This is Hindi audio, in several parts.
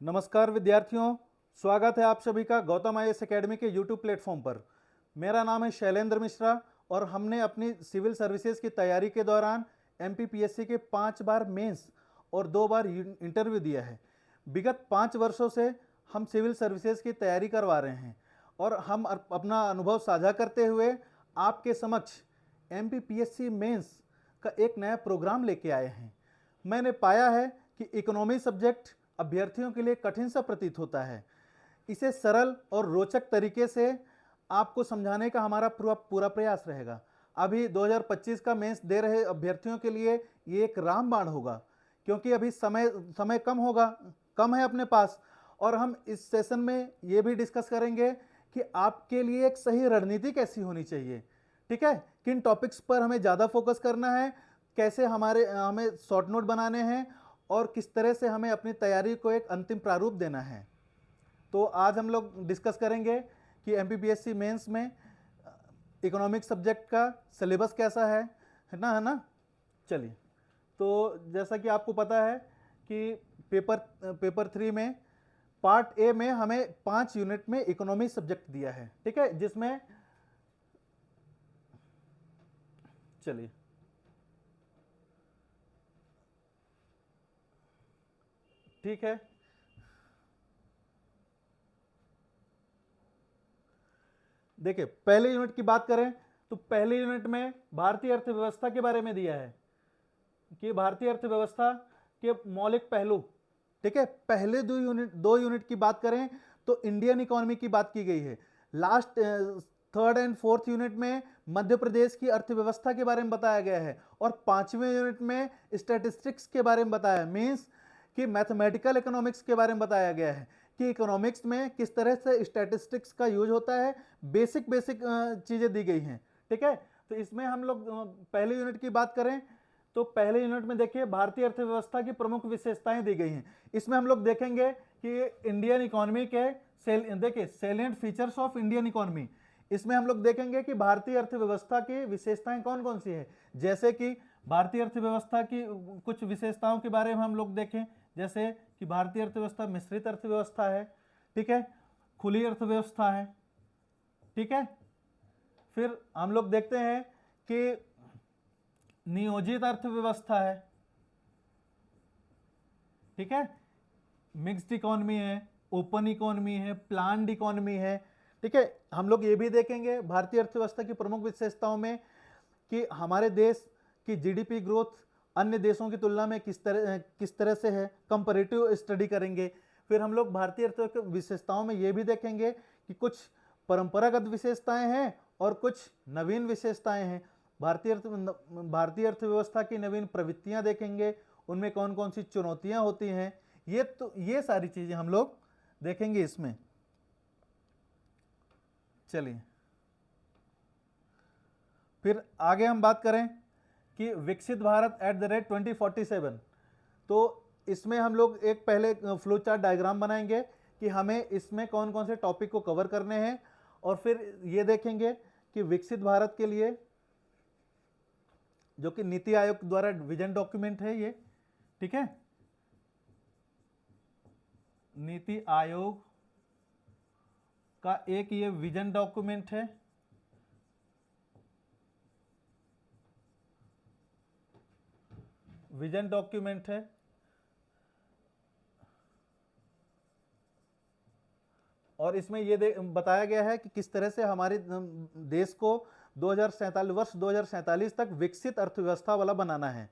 नमस्कार विद्यार्थियों, स्वागत है आप सभी का गौतम आईएएस एकेडमी के यूट्यूब प्लेटफॉर्म पर। मेरा नाम है शैलेंद्र मिश्रा और हमने अपनी सिविल सर्विसेज की तैयारी के दौरान एमपीपीएससी के 5 बार मेंस और 2 बार इंटरव्यू दिया है। विगत 5 वर्षों से हम सिविल सर्विसेज की तैयारी करवा रहे हैं और हम अपना अनुभव साझा करते हुए आपके समक्ष एमपीपीएससी मेंस का एक नया प्रोग्राम लेके आए हैं। मैंने पाया है कि इकोनॉमी सब्जेक्ट अभ्यर्थियों के लिए कठिन सा प्रतीत होता है। इसे सरल और रोचक तरीके से आपको समझाने का हमारा पूरा प्रयास रहेगा। अभी 2025 का मेंस दे रहे अभ्यर्थियों के लिए ये एक रामबाण होगा, क्योंकि अभी समय कम है अपने पास। और हम इस सेशन में ये भी डिस्कस करेंगे कि आपके लिए एक सही रणनीति कैसी होनी चाहिए। ठीक है, किन टॉपिक्स पर हमें ज़्यादा फोकस करना है, कैसे हमें शॉर्ट नोट बनाने हैं और किस तरह से हमें अपनी तैयारी को एक अंतिम प्रारूप देना है। तो आज हम लोग डिस्कस करेंगे कि एमपीपीएससी मेंस में इकोनॉमिक सब्जेक्ट का सिलेबस कैसा है ना। चलिए, तो जैसा कि आपको पता है कि पेपर 3 में पार्ट ए में हमें 5 यूनिट में इकोनॉमी सब्जेक्ट दिया है। ठीक है, जिसमें चलिए ठीक है, देखिए पहले यूनिट की बात करें तो पहले यूनिट में भारतीय अर्थव्यवस्था के बारे में दिया है कि भारतीय अर्थव्यवस्था के मौलिक पहलू। ठीक है, पहले दो यूनिट की बात करें तो इंडियन इकोनॉमी की बात की गई है। Last third and fourth unit में मध्य प्रदेश की अर्थव्यवस्था के बारे में बताया गया है और 5वें यूनिट में स्टैटिस्टिक्स के बारे में बताया, मीन्स कि मैथमेटिकल इकोनॉमिक्स के बारे में बताया गया है कि इकोनॉमिक्स में किस तरह से स्टैटिस्टिक्स का यूज होता है। बेसिक चीजें दी गई हैं। ठीक है, तो इसमें हम लोग पहले यूनिट की बात करें तो पहले यूनिट में देखिए भारतीय अर्थव्यवस्था की प्रमुख विशेषताएं दी गई हैं। इसमें हम लोग देखेंगे कि इंडियन इकोनॉमी के देखिए salient features of Indian economy. इसमें हम लोग देखेंगे कि भारतीय अर्थव्यवस्था की विशेषताएं कौन कौन सी है। जैसे कि भारतीय अर्थव्यवस्था की कुछ विशेषताओं के बारे में हम लोग देखें, जैसे कि भारतीय अर्थव्यवस्था मिश्रित अर्थव्यवस्था है। ठीक है, खुली अर्थव्यवस्था है। ठीक है, फिर हम लोग देखते हैं कि नियोजित अर्थव्यवस्था है। ठीक है, मिक्स्ड इकोनॉमी है, ओपन इकोनॉमी है, प्लान्ड इकोनॉमी है। ठीक है, हम लोग ये भी देखेंगे भारतीय अर्थव्यवस्था की प्रमुख विशेषताओं में कि हमारे देश की जीडीपी ग्रोथ अन्य देशों की तुलना में किस तरह से है, कंपैरेटिव स्टडी करेंगे। फिर हम लोग भारतीय अर्थव्यवस्था विशेषताओं में ये भी देखेंगे कि कुछ परंपरागत विशेषताएं हैं और कुछ नवीन विशेषताएं हैं। भारतीय अर्थव्यवस्था की नवीन प्रवृत्तियां देखेंगे, उनमें कौन कौन सी चुनौतियां होती हैं। ये सारी चीजें हम लोग देखेंगे इसमें। चलिए, फिर आगे हम बात करें कि विकसित भारत @ 2047। तो इसमें हम लोग एक पहले फ्लो चार्ट डायग्राम बनाएंगे कि हमें इसमें कौन कौन से टॉपिक को कवर करने हैं और फिर ये देखेंगे कि विकसित भारत के लिए जो कि नीति आयोग द्वारा विजन डॉक्यूमेंट है ये। ठीक है, नीति आयोग का एक ये विजन डॉक्यूमेंट है। विजन डॉक्यूमेंट है और इसमें ये बताया गया है कि किस तरह से हमारे देश को 2047 तक विकसित अर्थव्यवस्था वाला बनाना है।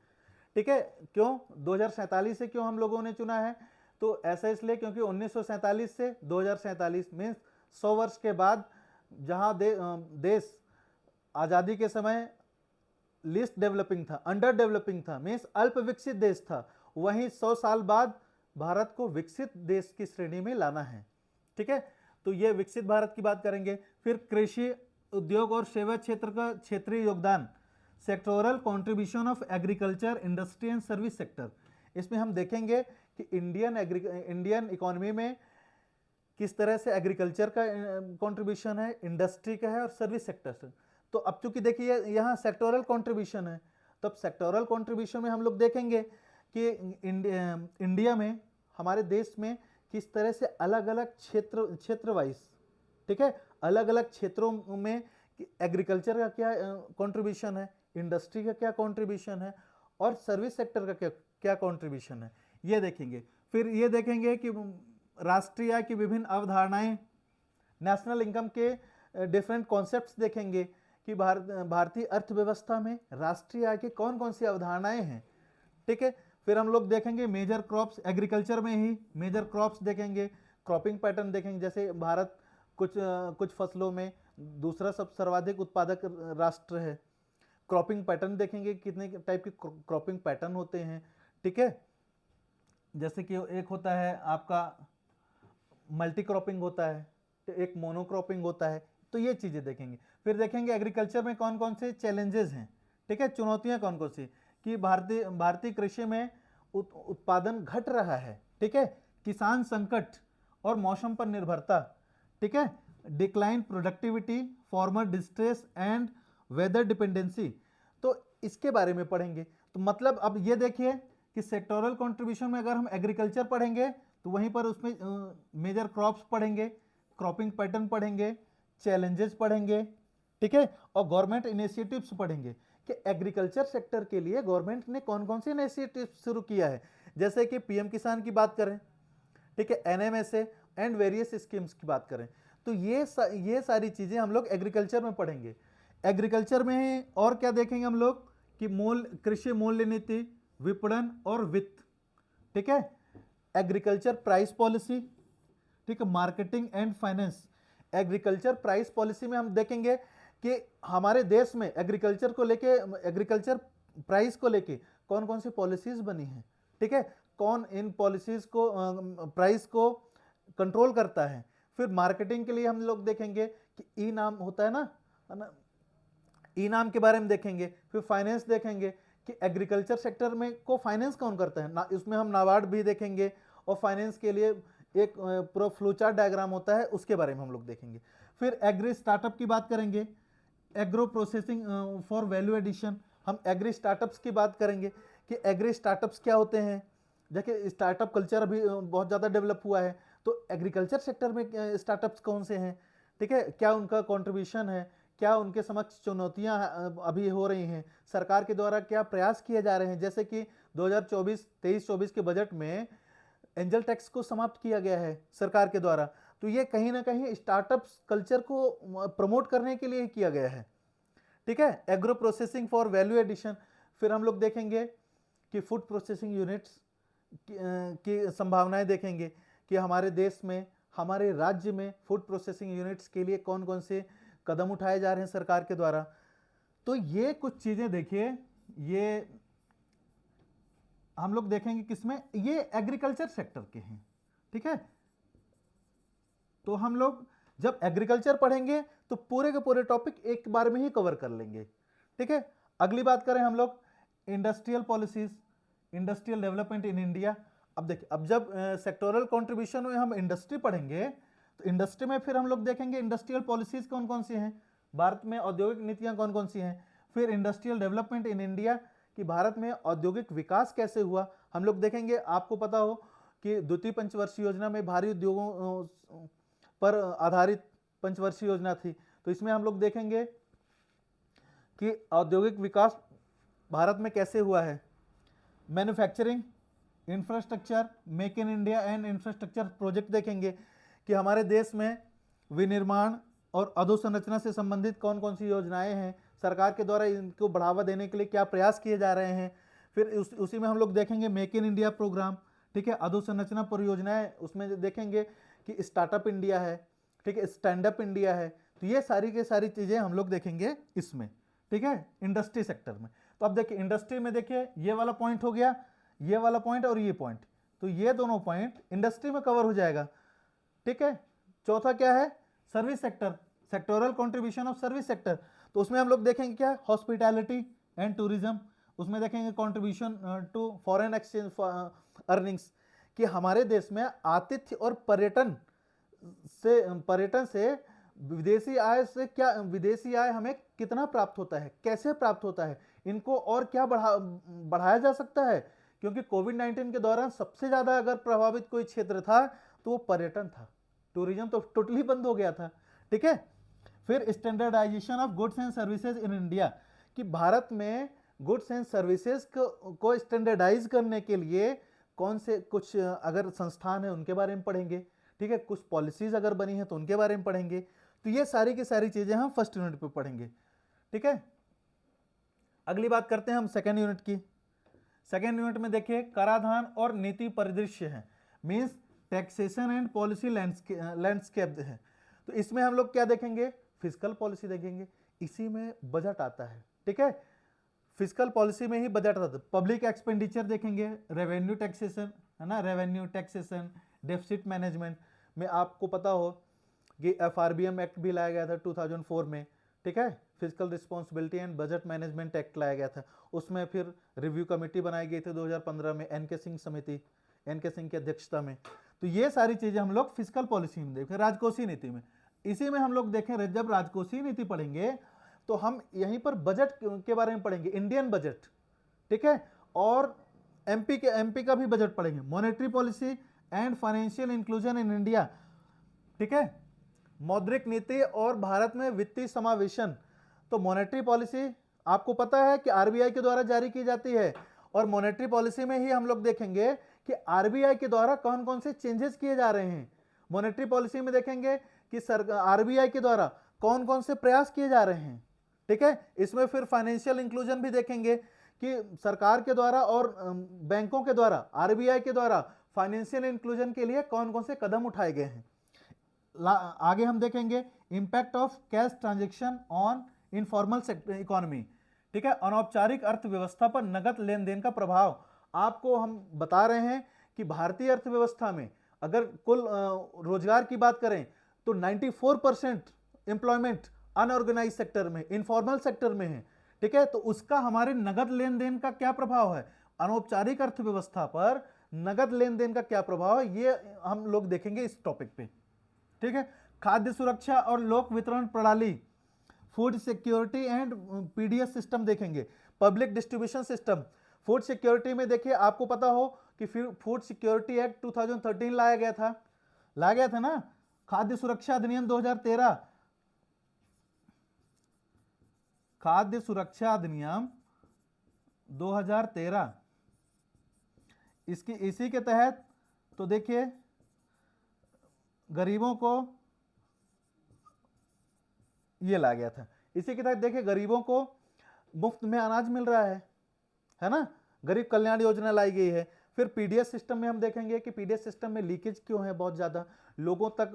ठीक है, क्यों 2047 से क्यों हम लोगों ने चुना है, तो ऐसा इसलिए क्योंकि 1947 से 2047 मीन्स 100 वर्ष के बाद, जहां देश आज़ादी के समय लीस्ट डेवलपिंग था, अंडर डेवलपिंग था, मीन्स अल्प विकसित देश था, वहीं 100 साल बाद भारत को विकसित देश की श्रेणी में लाना है। ठीक है, तो ये विकसित भारत की बात करेंगे। फिर कृषि, उद्योग और सेवा क्षेत्र का क्षेत्रीय योगदान, sectoral contribution of agriculture, industry and service sector. इसमें हम देखेंगे कि इंडियन इकोनॉमी में किस तरह से एग्रीकल्चर का कंट्रीब्यूशन है, इंडस्ट्री का है और सर्विस सेक्टर से। तो अब चूंकि देखिए यहाँ सेक्टोरल कंट्रीब्यूशन है, तो अब सेक्टोरल कंट्रीब्यूशन में हम लोग देखेंगे कि इंडिया में, हमारे देश में किस तरह से अलग अलग क्षेत्र वाइज, ठीक है, अलग अलग क्षेत्रों में एग्रीकल्चर का क्या कंट्रीब्यूशन है, इंडस्ट्री का क्या कंट्रीब्यूशन है और सर्विस सेक्टर का क्या क्या कंट्रीब्यूशन है, ये देखेंगे। फिर ये देखेंगे कि राष्ट्रीय आय की विभिन्न अवधारणाएं, नेशनल इनकम के डिफरेंट कॉन्सेप्ट्स देखेंगे कि भारतीय अर्थव्यवस्था में राष्ट्रीय आय की कौन कौन सी अवधारणाएं हैं, ठीक है। फिर हम लोग देखेंगे मेजर क्रॉप्स, एग्रीकल्चर में ही मेजर क्रॉप्स देखेंगे, क्रॉपिंग पैटर्न देखेंगे, जैसे भारत कुछ फसलों में दूसरा सब सर्वाधिक उत्पादक राष्ट्र है। क्रॉपिंग पैटर्न देखेंगे, कितने टाइप के क्रॉपिंग पैटर्न होते हैं, ठीक है। जैसे कि एक होता है आपका मल्टी क्रॉपिंग होता है, एक मोनोक्रॉपिंग होता है, तो ये चीज़ें देखेंगे। फिर देखेंगे एग्रीकल्चर में कौन कौन से चैलेंजेस हैं, ठीक है, चुनौतियां कौन कौन सी, कि भारतीय कृषि में उत्पादन घट रहा है, ठीक है, किसान संकट और मौसम पर निर्भरता, ठीक है, decline productivity, farmer distress and weather dependency, तो इसके बारे में पढ़ेंगे। तो मतलब अब ये देखिए कि सेक्टोरल कंट्रीब्यूशन में अगर हम एग्रीकल्चर पढ़ेंगे तो वहीं पर उसमें मेजर क्रॉप्स पढ़ेंगे, क्रॉपिंग पैटर्न पढ़ेंगे, चैलेंजेस पढ़ेंगे, ठीक है, और गवर्नमेंट इनिशिएटिव्स पढ़ेंगे कि एग्रीकल्चर सेक्टर के लिए गवर्नमेंट ने कौन कौन से इनिशिएटिव शुरू किया है। जैसे कि पीएम किसान की बात करें, ठीक है, एनएमएसए एंड वेरियस स्कीम्स की बात करें, तो ये सारी चीज़ें हम लोग एग्रीकल्चर में पढ़ेंगे। एग्रीकल्चर में और क्या देखेंगे हम लोग कि कृषि मूल्य नीति, विपणन और वित्त, ठीक है, एग्रीकल्चर प्राइस पॉलिसी, ठीक है, marketing and finance. Agriculture price policy में हम देखेंगे कि हमारे देश में एग्रीकल्चर प्राइस को लेके कौन कौन सी पॉलिसीज बनी हैं, ठीक है, कौन इन पॉलिसीज को प्राइस को कंट्रोल करता है। फिर मार्केटिंग के लिए हम लोग देखेंगे कि ई नाम होता है ना, ई नाम के बारे में देखेंगे। फिर फाइनेंस देखेंगे कि एग्रीकल्चर सेक्टर में को फाइनेंस कौन करता है ना, इसमें हम नाबार्ड भी देखेंगे और फाइनेंस के लिए एक पूरा फ्लोचार्ट डायग्राम होता है, उसके बारे में हम लोग देखेंगे। फिर एग्री स्टार्टअप की बात करेंगे, agro processing for value addition, हम एग्री स्टार्टअप्स की बात करेंगे कि एग्री स्टार्टअप्स क्या होते हैं। देखिए स्टार्टअप कल्चर अभी बहुत ज़्यादा डेवलप हुआ है, तो एग्रीकल्चर सेक्टर में स्टार्टअप्स कौन से हैं, ठीक है, क्या उनका कंट्रीब्यूशन है, क्या उनके समक्ष चुनौतियां अभी हो रही हैं, सरकार के द्वारा क्या प्रयास किए जा रहे हैं। जैसे कि 2023-24 के बजट में एंजल टैक्स को समाप्त किया गया है सरकार के द्वारा, तो ये कहीं ना कहीं स्टार्टअप्स कल्चर को प्रमोट करने के लिए किया गया है, ठीक है। Agro processing for value addition, फिर हम लोग देखेंगे कि फूड प्रोसेसिंग यूनिट्स की संभावनाएं देखेंगे कि हमारे देश में, हमारे राज्य में फूड प्रोसेसिंग यूनिट्स के लिए कौन कौन से कदम उठाए जा रहे हैं सरकार के द्वारा। तो ये कुछ चीज़ें देखिए, ये हम लोग देखेंगे किसमें, ये एग्रीकल्चर सेक्टर के हैं, ठीक है। तो हम लोग जब एग्रीकल्चर पढ़ेंगे तो पूरे के पूरे टॉपिक एक बार में ही कवर कर लेंगे, ठीक है। अगली बात करें हम लोग industrial policies, industrial development in India. अब देखिए, अब जब सेक्टोरल कंट्रीब्यूशन में हम इंडस्ट्री पढ़ेंगे तो इंडस्ट्री में फिर हम लोग देखेंगे इंडस्ट्रियल पॉलिसीज कौन कौन सी हैं, भारत में औद्योगिक नीतियां कौन कौन सी हैं। फिर इंडस्ट्रियल डेवलपमेंट इन इंडिया कि भारत में औद्योगिक विकास कैसे हुआ, हम लोग देखेंगे। आपको पता हो कि द्वितीय पंचवर्षीय योजना में भारी उद्योगों पर आधारित पंचवर्षीय योजना थी, तो इसमें हम लोग देखेंगे कि औद्योगिक विकास भारत में कैसे हुआ है। Manufacturing, infrastructure, make in India and infrastructure project देखेंगे कि हमारे देश में विनिर्माण और अधोसंरचना से संबंधित कौन कौन सी योजनाएं हैं, सरकार के द्वारा इनको बढ़ावा देने के लिए क्या प्रयास किए जा रहे हैं। फिर उसी में हम लोग देखेंगे मेक इन इंडिया प्रोग्राम, ठीक है, अधोसंरचना परियोजनाएं, उसमें देखेंगे कि स्टार्टअप इंडिया है, ठीक है, स्टैंड अप इंडिया है। तो ये सारी की सारी चीज़ें हम लोग देखेंगे इसमें, ठीक है, इंडस्ट्री सेक्टर में। तो अब देखिए इंडस्ट्री में देखिए ये वाला पॉइंट हो गया, ये वाला पॉइंट और ये पॉइंट, तो ये दोनों पॉइंट इंडस्ट्री में कवर हो जाएगा, ठीक है। चौथा क्या है, service sector, sectoral contribution of service sector, तो उसमें हम लोग देखेंगे क्या, हॉस्पिटैलिटी एंड टूरिज्म, उसमें देखेंगे contribution to foreign exchange earnings, कि हमारे देश में आतिथ्य और पर्यटन से विदेशी आय हमें कितना प्राप्त होता है, कैसे प्राप्त होता है, इनको और क्या बढ़ाया जा सकता है। क्योंकि कोविड-19 के दौरान सबसे ज़्यादा अगर प्रभावित कोई क्षेत्र था तो वो पर्यटन था, टूरिज्म तो टोटली बंद हो गया था। ठीक है, फिर standardisation of goods and services in India, कि भारत में गुड्स एंड सर्विसेज को स्टैंडर्डाइज करने के लिए कौन से कुछ अगर संस्थान है उनके बारे में पढ़ेंगे। ठीक है, कुछ पॉलिसीज अगर बनी है तो उनके बारे में पढ़ेंगे। तो ये सारी की सारी चीजें हम फर्स्ट यूनिट पे पढ़ेंगे। ठीक है, अगली बात करते हैं हम सेकेंड यूनिट की। सेकेंड यूनिट में देखिए कराधान और नीति परिदृश्य है, means taxation and policy landscape है। तो इसमें हम लोग क्या देखेंगे, फिजिकल पॉलिसी देखेंगे, इसी में बजट आता है। ठीक है, फिजिकल पॉलिसी में ही बजट आता है। पब्लिक एक्सपेंडिचर देखेंगे, रेवेन्यू टैक्सेशन है ना, रेवेन्यू टैक्सेशन, डेफिसिट मैनेजमेंट में आपको पता हो कि FRBM एक्ट भी लाया गया था 2004 में। ठीक है, physical responsibility and budget management act लाया गया था, उसमें फिर रिव्यू कमेटी बनाई गई थी 2015 में, NK सिंह समिति, NK सिंह की अध्यक्षता में। तो ये सारी चीजें हम लोग फिजिकल पॉलिसी में देखें, राजकोषीय नीति में। इसी में हम लोग देखें, जब राजकोषीय नीति पढ़ेंगे तो हम यहीं पर बजट के बारे में पढ़ेंगे, इंडियन बजट। ठीक है, और एमपी का भी बजट पढ़ेंगे, monetary policy and financial inclusion in India. ठीक है, मौद्रिक नीति और भारत में वित्तीय समावेशन। तो मॉनेटरी पॉलिसी आपको पता है कि RBI के द्वारा जारी की जाती है, और मॉनेटरी पॉलिसी में ही हम लोग देखेंगे कि RBI के द्वारा कौन कौन से चेंजेस किए जा रहे हैं। मॉनेटरी पॉलिसी में देखेंगे कि RBI के द्वारा कौन कौन से प्रयास किए जा रहे हैं। ठीक है, इसमें फिर फाइनेंशियल इंक्लूजन भी देखेंगे कि सरकार के द्वारा और बैंकों के द्वारा, RBI के द्वारा फाइनेंशियल इंक्लूजन के लिए कौन कौन से कदम उठाए गए हैं। आगे हम देखेंगे impact of cash transaction on informal economy. ठीक है, अनौपचारिक अर्थव्यवस्था पर नगद लेन देन का प्रभाव। आपको हम बता रहे हैं कि भारतीय अर्थव्यवस्था में अगर कुल रोजगार की बात करें तो 94% एम्प्लॉयमेंट अनऑर्गेनाइज सेक्टर में, इनफॉर्मल सेक्टर में है। ठीक है, तो उसका हमारे नगद लेन देन का क्या प्रभाव है, अनौपचारिक अर्थव्यवस्था पर नगद लेन देन का क्या प्रभाव है, ये हम लोग देखेंगे इस टॉपिक पे। ठीक है, खाद्य सुरक्षा और लोक वितरण प्रणाली, food security and PDS system देखेंगे, public distribution system. Food security में देखिए, आपको पता हो कि फूड सिक्योरिटी एक्ट 2013 लाया गया था ना, खाद्य सुरक्षा अधिनियम 2013, खाद्य सुरक्षा अधिनियम 2013, इसी के तहत तो देखिए गरीबों को ये लाया गया था। इसी के तहत देखिए गरीबों को मुफ्त में अनाज मिल रहा है ना, गरीब कल्याण योजना लाई गई है। फिर PDS सिस्टम में हम देखेंगे कि PDS सिस्टम में लीकेज क्यों है, बहुत ज़्यादा लोगों तक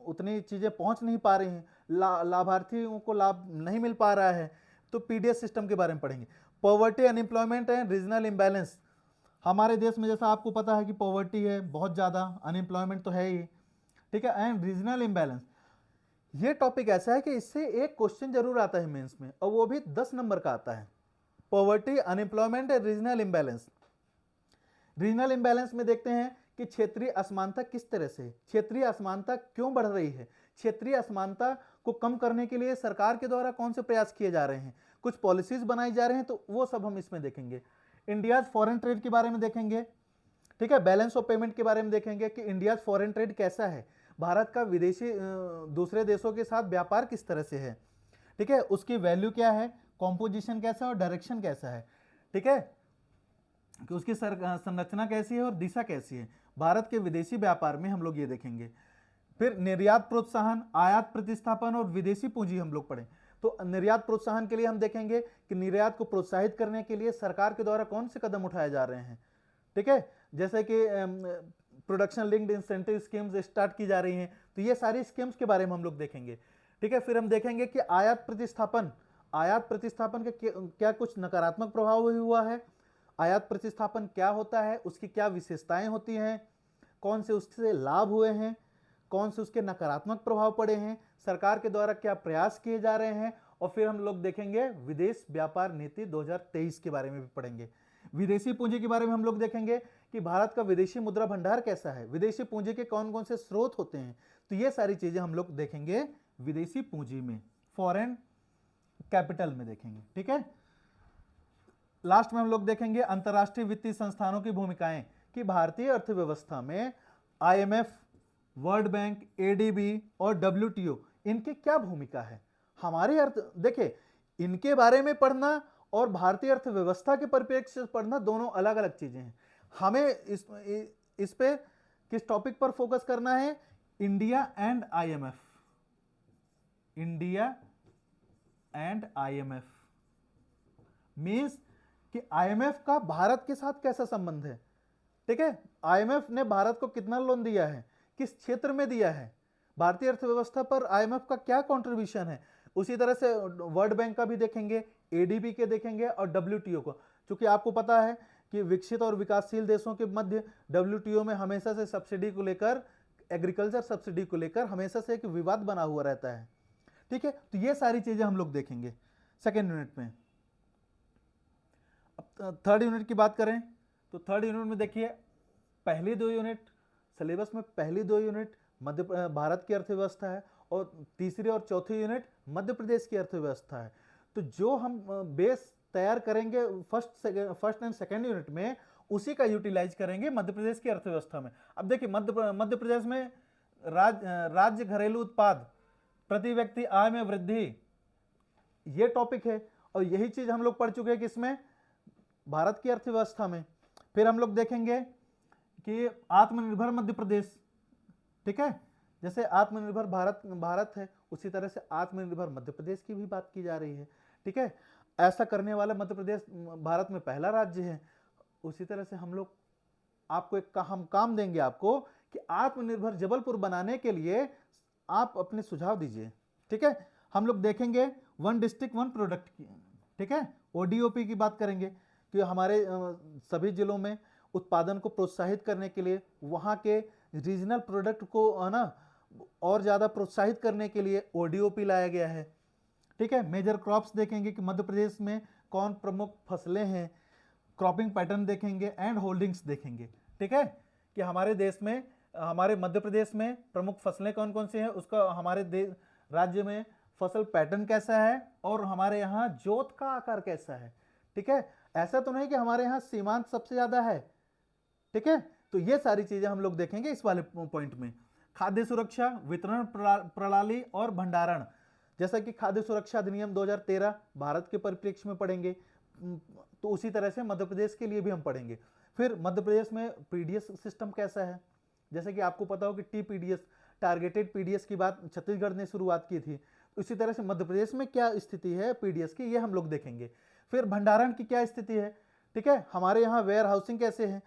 उतनी चीज़ें पहुंच नहीं पा रही हैं, लाभार्थियों को लाभ नहीं मिल पा रहा है। तो PDS सिस्टम के बारे में पढ़ेंगे। Poverty, unemployment and regional imbalance. हमारे देश में जैसा आपको पता है कि पॉवर्टी है बहुत ज़्यादा, अनएम्प्लॉयमेंट तो है ही। ठीक है, एंड रीजनल इम्बैलेंस, ये टॉपिक ऐसा है कि इससे एक क्वेश्चन जरूर आता है मेंस में, और वो भी 10 नंबर का आता है। Poverty, unemployment and regional imbalance. Regional imbalance में देखते हैं कि क्षेत्रीय असमानता किस तरह से, क्षेत्रीय असमानता क्यों बढ़ रही है, क्षेत्रीय असमानता को कम करने के लिए सरकार के द्वारा कौन से प्रयास किए जा रहे हैं, कुछ पॉलिसीज बनाई जा रहे हैं, तो वो सब हम इसमें देखेंगे। इंडिया फॉरेन ट्रेड के बारे में देखेंगे। ठीक है, बैलेंस ऑफ पेमेंट के बारे में देखेंगे कि इंडिया फॉरेन ट्रेड कैसा है, भारत का विदेशी दूसरे देशों के साथ व्यापार किस तरह से है। ठीक है, उसकी वैल्यू क्या है, कॉम्पोजिशन कैसा है और डायरेक्शन कैसा है। ठीक है, कि उसकी संरचना कैसी है और दिशा कैसी है। भारत के विदेशी व्यापार में हम लोग ये देखेंगे। फिर निर्यात प्रोत्साहन, आयात प्रतिस्थापन और विदेशी पूंजी हम लोग पढ़ें। तो निर्यात प्रोत्साहन के लिए हम देखेंगे कि निर्यात को प्रोत्साहित करने के लिए सरकार के द्वारा कौन से कदम उठाए जा रहे हैं। ठीक है, जैसे कि production linked incentive schemes start की जा रही हैं, तो ये सारी स्कीम्स के बारे में हम लोग देखेंगे। ठीक है, फिर हम देखेंगे कि आयात प्रतिस्थापन के क्या कुछ नकारात्मक प्रभाव हुआ है, आयात प्रतिस्थापन क्या होता है, उसकी क्या विशेषताएं होती हैं, कौन से उससे लाभ हुए हैं, कौन से उसके नकारात्मक प्रभाव पड़े हैं, सरकार के द्वारा क्या प्रयास किए जा रहे हैं। और फिर हम लोग देखेंगे विदेश व्यापार नीति 2023 के बारे में भी पढ़ेंगे। विदेशी पूंजी के बारे में हम लोग देखेंगे कि भारत का विदेशी मुद्रा भंडार कैसा है, विदेशी पूंजी के कौन कौन से स्रोत होते हैं। तो ये सारी चीजें हम लोग देखेंगे विदेशी पूंजी में, फॉरेन कैपिटल में देखेंगे। ठीक है, लास्ट में हम लोग देखेंगे अंतर्राष्ट्रीय वित्तीय संस्थानों की भूमिकाएं, कि भारतीय अर्थव्यवस्था में आईएमएफ, वर्ल्ड बैंक, एडीबी और डब्ल्यूटीओ, इनकी क्या भूमिका है हमारे अर्थ, देखिए इनके बारे में पढ़ना और भारतीय अर्थव्यवस्था के परिप्रेक्ष्य से पढ़ना दोनों अलग अलग चीजें हैं। हमें इस पे किस टॉपिक पर फोकस करना है? India and IMF, India and IMF means कि आईएमएफ का भारत के साथ कैसा संबंध है। ठीक है, आईएमएफ ने भारत को कितना लोन दिया है, किस क्षेत्र में दिया है, भारतीय अर्थव्यवस्था पर आईएमएफ का क्या कंट्रीब्यूशन है। उसी तरह से वर्ल्ड बैंक का भी देखेंगे, एडीबी के देखेंगे और डब्ल्यूटीओ को। क्योंकि आपको पता है कि विकसित और विकासशील देशों के मध्य डब्ल्यूटीओ में हमेशा से सब्सिडी को लेकर, एग्रीकल्चर सब्सिडी को लेकर हमेशा से एक विवाद बना हुआ रहता है। ठीक है, तो ये सारी चीजें हम लोग देखेंगे सेकेंड यूनिट में। अब थर्ड यूनिट की बात करें तो थर्ड यूनिट में देखिए पहली 2 यूनिट सिलेबस में, पहली 2 यूनिट भारत की अर्थव्यवस्था है और तीसरी और चौथी यूनिट मध्य प्रदेश की अर्थव्यवस्था है। तो जो हम बेस तैयार करेंगे फर्स्ट एंड सेकेंड यूनिट में, उसी का यूटिलाइज करेंगे मध्य प्रदेश की अर्थव्यवस्था में। अब देखिए मध्य प्रदेश में राज्य घरेलू उत्पाद, प्रति व्यक्ति आय में वृद्धि, ये टॉपिक है और यही चीज हम लोग पढ़ चुके हैं किसमें, भारत की अर्थव्यवस्था में। फिर हम लोग देखेंगे कि आत्मनिर्भर मध्य प्रदेश, ठीक है, जैसे आत्मनिर्भर भारत है उसी तरह से आत्मनिर्भर मध्य प्रदेश की भी बात की जा रही है। ठीक है, ऐसा करने वाला मध्य प्रदेश भारत में पहला राज्य है। उसी तरह से हम लोग आपको एक हम काम देंगे आपको कि आत्मनिर्भर जबलपुर बनाने के लिए आप अपने सुझाव दीजिए। ठीक है, हम लोग देखेंगे 1 डिस्ट्रिक्ट 1 प्रोडक्ट की, ठीक है, ओडीओपी की बात करेंगे कि हमारे सभी जिलों में उत्पादन को प्रोत्साहित करने के लिए, वहाँ के रीजनल प्रोडक्ट को है ना और ज़्यादा प्रोत्साहित करने के लिए ओडीओपी लाया गया है। ठीक है, मेजर क्रॉप्स देखेंगे कि मध्य प्रदेश में कौन प्रमुख फसलें हैं, क्रॉपिंग पैटर्न देखेंगे एंड होल्डिंग्स देखेंगे। ठीक है, कि हमारे देश में, हमारे मध्य प्रदेश में प्रमुख फसलें कौन कौन सी हैं, उसका हमारे राज्य में फसल पैटर्न कैसा है और हमारे यहाँ जोत का आकार कैसा है। ठीक है, ऐसा तो नहीं कि हमारे यहाँ सीमांत सबसे ज्यादा है। ठीक है, तो ये सारी चीजें हम लोग देखेंगे इस वाले पॉइंट में। खाद्य सुरक्षा, वितरण प्रणाली और भंडारण, जैसा कि खाद्य सुरक्षा अधिनियम 2013 भारत के परिप्रेक्ष्य में पढ़ेंगे, तो उसी तरह से मध्य प्रदेश के लिए भी हम पढ़ेंगे। फिर मध्य प्रदेश में पीडीएस सिस्टम कैसा है, जैसे कि आपको पता हो कि टीपीडीएस, टारगेटेड पीडीएस की बात छत्तीसगढ़ ने शुरुआत की थी, उसी तरह से मध्य प्रदेश में क्या स्थिति है पीडीएस की, ये हम लोग देखेंगे। फिर भंडारण की क्या स्थिति है, ठीक है, हमारे यहाँ वेयर हाउसिंग कैसे है,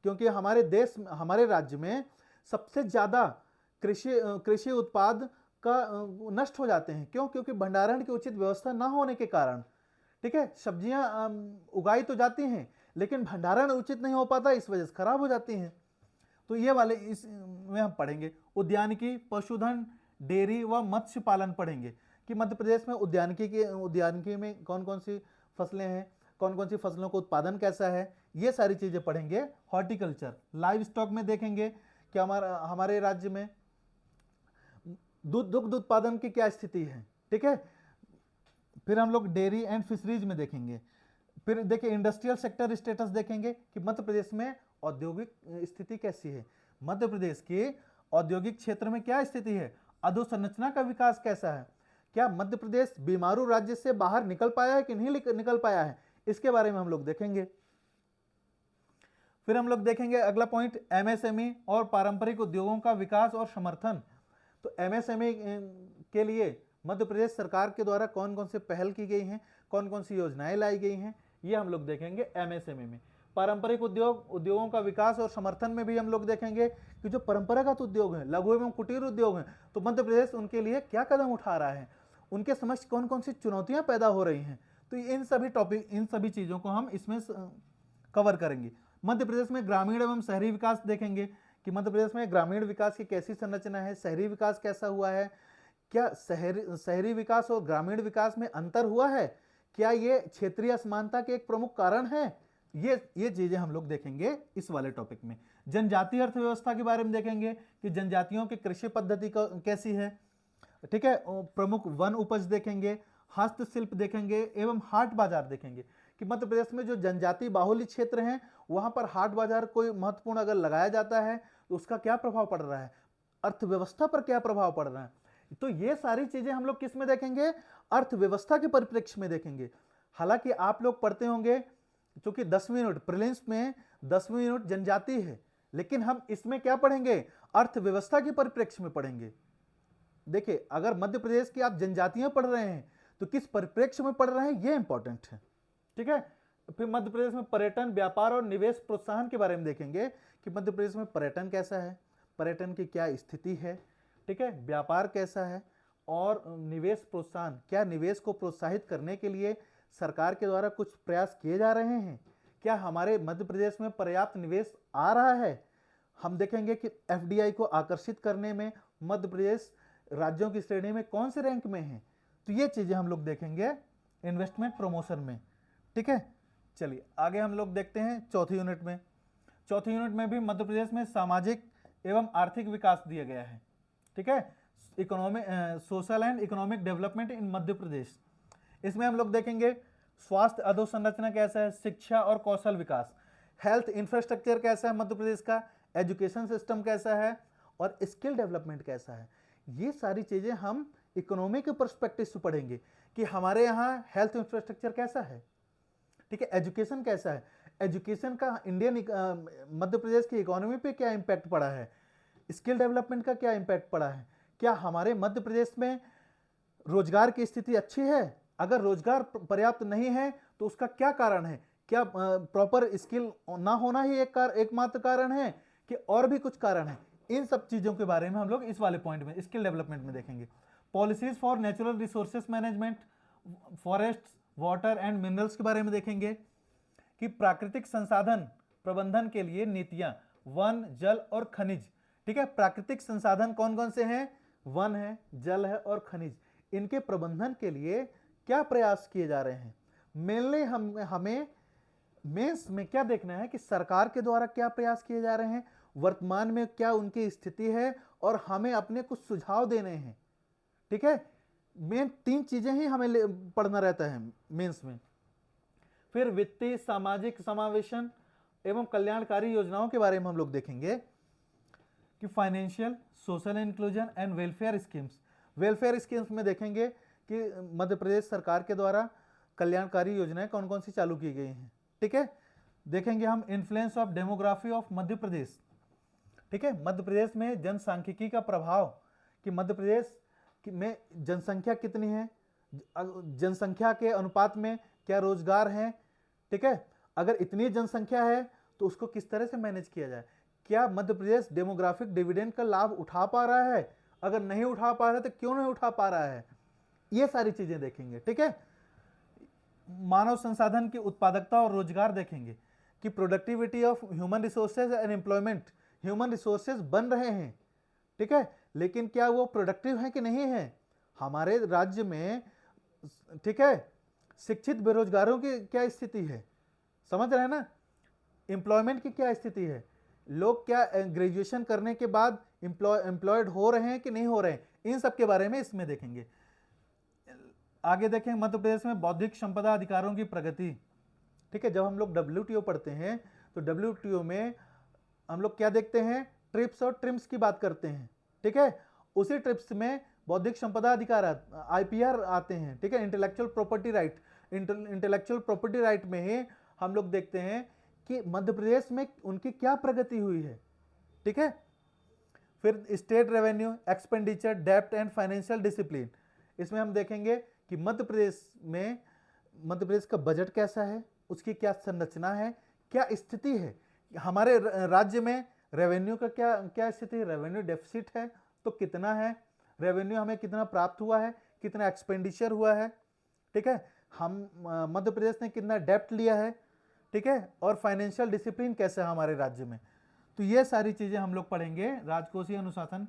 क्योंकि हमारे राज्य में सबसे ज्यादा कृषि उत्पाद का नष्ट हो जाते हैं। क्यों? क्योंकि भंडारण की उचित व्यवस्था ना होने के कारण। ठीक है, सब्जियां उगाई तो जाती हैं लेकिन भंडारण उचित नहीं हो पाता, इस वजह से खराब हो जाती हैं। तो ये वाले इसमें हम पढ़ेंगे। उद्यानिकी, पशुधन, डेयरी व मत्स्य पालन पढ़ेंगे कि मध्य प्रदेश में उद्यानिकी में कौन कौन सी फसलें हैं, कौन कौन सी फसलों का उत्पादन कैसा है, ये सारी चीजें पढ़ेंगे। हॉर्टिकल्चर, लाइव स्टॉक में देखेंगे कि हमारे राज्य में दुग्ध उत्पादन की क्या स्थिति है। ठीक है, फिर हम लोग डेयरी एंड फिशरीज में देखेंगे। फिर देखिए इंडस्ट्रियल सेक्टर स्टेटस देखेंगे कि मध्य प्रदेश में औद्योगिक स्थिति कैसी है, मध्य प्रदेश के औद्योगिक क्षेत्र में क्या स्थिति है, अधोसंरचना का विकास कैसा है, क्या मध्य प्रदेश बीमारू राज्य से बाहर निकल पाया है कि नहीं निकल पाया है, इसके बारे में हम लोग देखेंगे। फिर हम लोग देखेंगे अगला पॉइंट, एमएसएमई और पारंपरिक उद्योगों का विकास और समर्थन। तो एमएसएमई के लिए मध्य प्रदेश सरकार के द्वारा कौन कौन से पहल की गई हैं, कौन कौन सी योजनाएं लाई गई हैं, ये हम लोग देखेंगे एमएसएमई में। पारंपरिक उद्योगों का विकास और समर्थन में भी हम लोग देखेंगे कि जो परंपरागत उद्योग हैं, लघु एवं कुटीर उद्योग हैं, तो मध्य प्रदेश उनके लिए क्या कदम उठा रहा है, उनके समक्ष कौन कौन सी चुनौतियां पैदा हो रही हैं। तो इन सभी चीजों को हम इसमें कवर करेंगे। मध्य प्रदेश में ग्रामीण एवं शहरी विकास देखेंगे कि मध्य प्रदेश में ग्रामीण विकास की कैसी संरचना है, शहरी विकास कैसा हुआ है, क्या शहरी विकास और ग्रामीण विकास में अंतर हुआ है, क्या ये क्षेत्रीय असमानता के एक प्रमुख कारण है, ये चीजें हम लोग देखेंगे इस वाले टॉपिक में। जनजातीय अर्थव्यवस्था के बारे में देखेंगे कि जनजातियों की कृषि पद्धति कैसी है। ठीक है, प्रमुख वन उपज देखेंगे, हस्तशिल्प देखेंगे एवं हाट बाजार देखेंगे कि मध्य प्रदेश में जो जनजाति बाहुल्य क्षेत्र हैं वहां पर हाट बाजार कोई महत्वपूर्ण अगर लगाया जाता है तो उसका क्या प्रभाव पड़ रहा है, अर्थव्यवस्था पर क्या प्रभाव पड़ रहा है। तो ये सारी चीजें हम लोग किस में देखेंगे, अर्थव्यवस्था के परिप्रेक्ष्य में देखेंगे। हालांकि आप लोग पढ़ते होंगे क्योंकि 10वीं यूनिट प्रीलिम्स में 10वीं यूनिट जनजाति है, लेकिन हम इसमें क्या पढ़ेंगे, अर्थव्यवस्था के परिप्रेक्ष्य में पढ़ेंगे। देखिए अगर मध्य प्रदेश की आप जनजातियां पढ़ रहे हैं तो किस परिप्रेक्ष्य में पढ़ रहे हैं ये इंपॉर्टेंट है, ठीक है। फिर मध्य प्रदेश में पर्यटन, व्यापार और निवेश प्रोत्साहन के बारे में देखेंगे कि मध्य प्रदेश में पर्यटन कैसा है, पर्यटन की क्या स्थिति है, ठीक है, व्यापार कैसा है और निवेश प्रोत्साहन, क्या निवेश को प्रोत्साहित करने के लिए सरकार के द्वारा कुछ प्रयास किए जा रहे हैं, क्या हमारे मध्य प्रदेश में पर्याप्त निवेश आ रहा है। हम देखेंगे कि एफडीआई को आकर्षित करने में मध्य प्रदेश राज्यों की श्रेणी में कौन से रैंक में है। तो ये चीजें हम लोग देखेंगे इन्वेस्टमेंट प्रमोशन में, ठीक है। चलिए आगे हम लोग देखते हैं चौथी यूनिट में। चौथी यूनिट में भी मध्य प्रदेश में सामाजिक एवं आर्थिक विकास दिया गया है, ठीक है, economic social and economic development in Madhya Pradesh. इसमें हम लोग देखेंगे स्वास्थ्य अधोसंरचना कैसा है, शिक्षा और कौशल विकास, हेल्थ इंफ्रास्ट्रक्चर कैसा है मध्य प्रदेश का, एजुकेशन सिस्टम कैसा है और स्किल डेवलपमेंट कैसा है। ये सारी चीजें हम इकोनॉमी के पर्सपेक्टिव से पढ़ेंगे कि हमारे यहाँ हेल्थ इंफ्रास्ट्रक्चर कैसा है, ठीक है, एजुकेशन कैसा है, एजुकेशन का इंडियन मध्य प्रदेश की इकोनॉमी पे क्या इम्पैक्ट पड़ा है, स्किल डेवलपमेंट का क्या इम्पैक्ट पड़ा है, क्या हमारे मध्य प्रदेश में रोजगार की स्थिति अच्छी है, अगर रोजगार पर्याप्त नहीं है तो उसका क्या कारण है, क्या प्रॉपर स्किल ना होना ही एकमात्र कारण है कि और भी कुछ कारण है। इन सब चीजों के बारे में हम लोग इस वाले पॉइंट में स्किल डेवलपमेंट में देखेंगे। Policies for natural resources management, forest, water and minerals के बारे में देखेंगे कि प्राकृतिक संसाधन प्रबंधन के लिए नीतियां, वन, जल और खनिज, ठीक है। प्राकृतिक संसाधन कौन कौन से हैं, वन है, जल है और खनिज, इनके प्रबंधन के लिए क्या प्रयास किए जा रहे हैं। मेनली हमें मेंस में क्या देखना है कि सरकार के द्वारा क्या प्रयास किए जा रहे हैं, वर्तमान में क्या उनकी स्थिति है और हमें अपने कुछ सुझाव देने हैं, ठीक है। मेन तीन चीजें ही हमें पढ़ना रहता है मेंस में। फिर वित्तीय सामाजिक समावेशन एवं कल्याणकारी योजनाओं के बारे में हम लोग देखेंगे कि financial, social inclusion and welfare schemes. Welfare schemes में देखेंगे कि मध्य प्रदेश सरकार के द्वारा कल्याणकारी योजनाएं कौन कौन सी चालू की गई हैं, ठीक है। देखेंगे हम influence of demography of Madhya Pradesh, ठीक है, मध्य प्रदेश में जनसांख्यिकी का प्रभाव कि मध्य प्रदेश में जनसंख्या कितनी है, जनसंख्या के अनुपात में क्या रोजगार है, ठीक है। अगर इतनी जनसंख्या है तो उसको किस तरह से मैनेज किया जाए, क्या मध्य प्रदेश डेमोग्राफिक डिविडेंड का लाभ उठा पा रहा है, अगर नहीं उठा पा रहा है तो क्यों नहीं उठा पा रहा है, ये सारी चीजें देखेंगे, ठीक है। मानव संसाधन की उत्पादकता और रोजगार देखेंगे कि productivity of human resources and employment, human resources बन रहे हैं, ठीक है, लेकिन क्या वो प्रोडक्टिव है कि नहीं है हमारे राज्य में, ठीक है। शिक्षित बेरोजगारों की क्या स्थिति है, समझ रहे हैं ना, एम्प्लॉयमेंट की क्या स्थिति है, लोग क्या ग्रेजुएशन करने के बाद एम्प्लॉयड हो रहे हैं कि नहीं हो रहे हैं, इन सब के बारे में इसमें देखेंगे। आगे देखें मध्य प्रदेश में बौद्धिक संपदा अधिकारों की प्रगति, ठीक है। जब हम लोग WTO पढ़ते हैं तो WTO में हम लोग क्या देखते हैं, ट्रिप्स और ट्रिम्स की बात करते हैं, ठीक है। उसी ट्रिप्स में बौद्धिक संपदा अधिकार IPR आते हैं, ठीक है, intellectual property right. Intellectual property right में ही हम लोग देखते हैं कि मध्य प्रदेश में उनकी क्या प्रगति हुई है, ठीक है। फिर स्टेट रेवेन्यू, एक्सपेंडिचर, डेब्ट एंड फाइनेंशियल डिसिप्लिन, इसमें हम देखेंगे कि मध्य प्रदेश का बजट कैसा है, उसकी क्या संरचना है, क्या स्थिति है, हमारे राज्य में रेवेन्यू का क्या स्थिति है, रेवेन्यू डेफिसिट है तो कितना है, रेवेन्यू हमें कितना प्राप्त हुआ है, कितना एक्सपेंडिचर हुआ है, ठीक है, हम मध्य प्रदेश ने कितना डेब्ट लिया है, ठीक है, और फाइनेंशियल डिसिप्लिन कैसा है हमारे राज्य में। तो ये सारी चीजें हम लोग पढ़ेंगे राजकोषीय अनुशासन,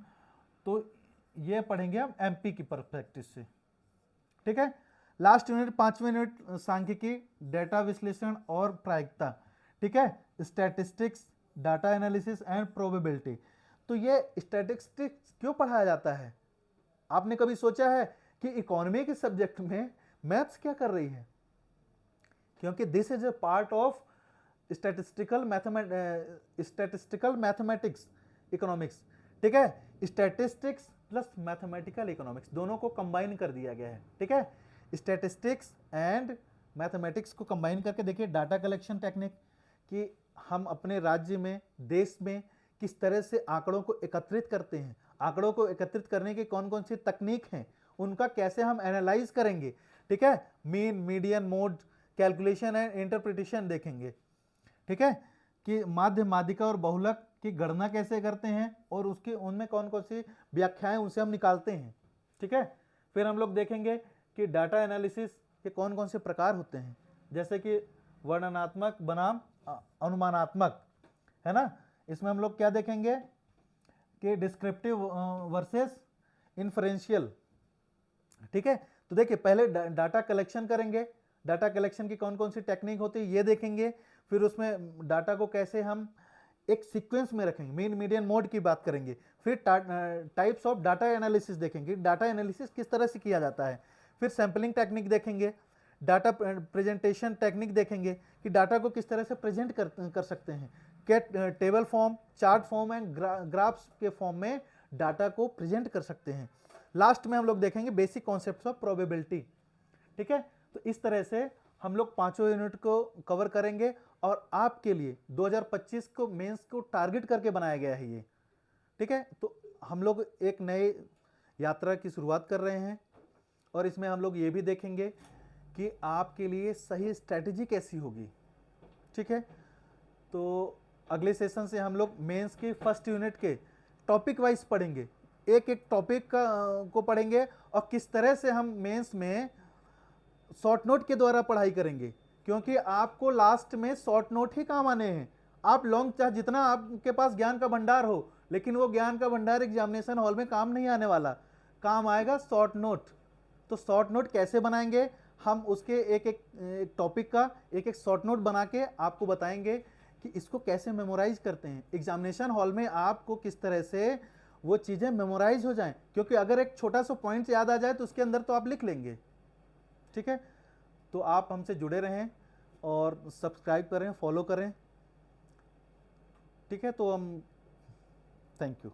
तो ये पढ़ेंगे हम MP की परस्पेक्टिव से, ठीक है। लास्ट यूनिट 5वीं यूनिट सांख्यिकी, डेटा विश्लेषण और प्रायिकता, ठीक है, statistics, data analysis and probability. तो ये स्टैटिस्टिक्स क्यों पढ़ाया जाता है, आपने कभी सोचा है कि इकोनॉमी के सब्जेक्ट में मैथ्स क्या कर रही है, क्योंकि this is a part of statistical mathematics economics, ठीक है। स्टैटिस्टिक्स प्लस मैथमेटिकल इकोनॉमिक्स दोनों को कंबाइन कर दिया गया है, ठीक है। स्टैटिस्टिक्स एंड मैथमेटिक्स को कंबाइन करके देखिए डाटा कलेक्शन टेक्निक, कि हम अपने राज्य में, देश में किस तरह से आंकड़ों को एकत्रित करते हैं, आंकड़ों को एकत्रित करने की कौन कौन सी तकनीक हैं, उनका कैसे हम एनालाइज करेंगे, ठीक है। Mean, median, mode, calculation and interpretation देखेंगे, ठीक है, कि माध्य, माध्यिका और बहुलक की गणना कैसे करते हैं और उसके उनमें कौन कौन सी व्याख्याएं उनसे हम निकालते हैं, ठीक है। फिर हम लोग देखेंगे कि डाटा एनालिसिस के कौन कौन से प्रकार होते हैं, जैसे कि वर्णनात्मक बनाम अनुमानात्मक, है ना। इसमें हम लोग क्या देखेंगे कि डिस्क्रिप्टिव वर्सेस इन्फरेंशियल, ठीक है। तो देखिए पहले डाटा कलेक्शन करेंगे, डाटा कलेक्शन की कौन कौन सी टेक्निक होती है ये देखेंगे, फिर उसमें डाटा को कैसे हम एक सीक्वेंस में रखेंगे, मीन, मीडियन, मोड की बात करेंगे, फिर टाइप्स ऑफ डाटा एनालिसिस देखेंगे, डाटा एनालिसिस किस तरह से किया जाता है, फिर सैंपलिंग टेक्निक देखेंगे, डाटा प्रेजेंटेशन टेक्निक देखेंगे कि डाटा को किस तरह से प्रेजेंट कर सकते हैं, क्या table form, chart form and graphs के फॉर्म में डाटा को प्रेजेंट कर सकते हैं। लास्ट में हम लोग देखेंगे बेसिक कॉन्सेप्ट्स ऑफ प्रोबेबिलिटी, ठीक है। तो इस तरह से हम लोग पांचों यूनिट को कवर करेंगे और आपके लिए 2025 को मेंस को टारगेट करके बनाया गया है ये, ठीक है। तो हम लोग एक नए यात्रा की शुरुआत कर रहे हैं और इसमें हम लोग ये भी देखेंगे कि आपके लिए सही स्ट्रैटेजी कैसी होगी, ठीक है। तो अगले सेशन से हम लोग मेंस के फर्स्ट यूनिट के टॉपिक वाइज पढ़ेंगे, एक एक टॉपिक को पढ़ेंगे और किस तरह से हम मेंस में शॉर्ट नोट के द्वारा पढ़ाई करेंगे, क्योंकि आपको लास्ट में शॉर्ट नोट ही काम आने हैं। आप लॉन्ग, चाहे जितना आपके पास ज्ञान का भंडार हो, लेकिन वो ज्ञान का भंडार एग्जामिनेशन हॉल में काम नहीं आने वाला, काम आएगा शॉर्ट नोट। तो शॉर्ट नोट कैसे बनाएंगे, हम उसके एक एक टॉपिक का एक एक शॉर्ट नोट बना के आपको बताएंगे कि इसको कैसे मेमोराइज करते हैं एग्जामिनेशन हॉल में, आपको किस तरह से वो चीज़ें मेमोराइज हो जाएं, क्योंकि अगर एक छोटा सा पॉइंट याद आ जाए तो उसके अंदर तो आप लिख लेंगे, ठीक है। तो आप हमसे जुड़े रहें और सब्सक्राइब करें, फॉलो करें, ठीक है। तो हम थैंक यू।